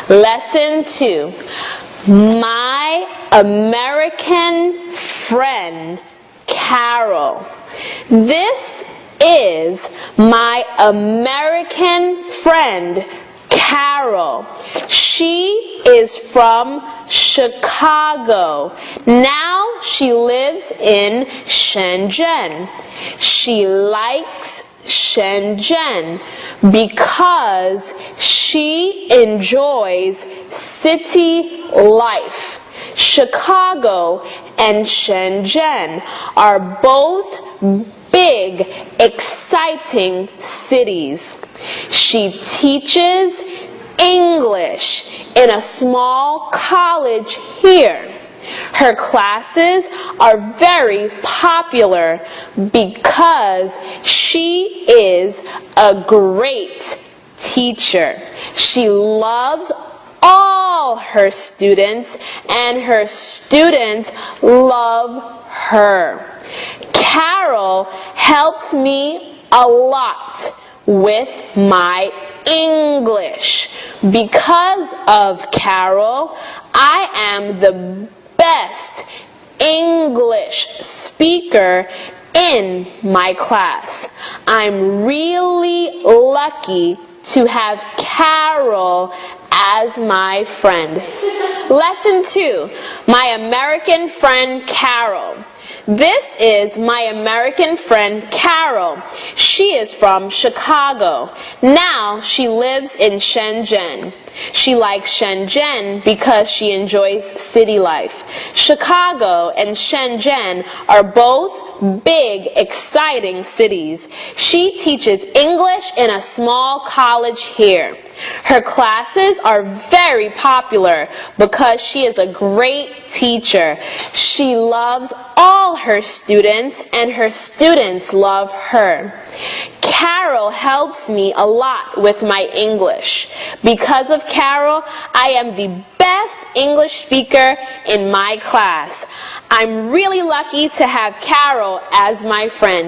Lesson 2. My American friend, Carol. This is my American friend, Carol. She is from Chicago. Now she lives in Shenzhen. She likes Shenzhen because she enjoys city life. Chicago and Shenzhen are both big, exciting cities. She teaches English in a small college here. Her classes are very popular because she is a great teacher. She loves all her students, and her students love her. Carol helps me a lot with my English. Because of Carol, I am the best English speaker in my class. I'm really lucky to have Carol as my friend. Lesson 2. My American friend Carol. This is my American friend Carol. She is from Chicago. Now she lives in Shenzhen. She likes Shenzhen because she enjoys city life. Chicago and Shenzhen are both big, exciting cities. She teaches English in a small college here. Her classes are very popular because she is a great teacher. She loves all her students, and her students love her. Carol helps me a lot with my English. Because of Carol, I am the best English speaker in my class. I'm really lucky to have Carol as my friend.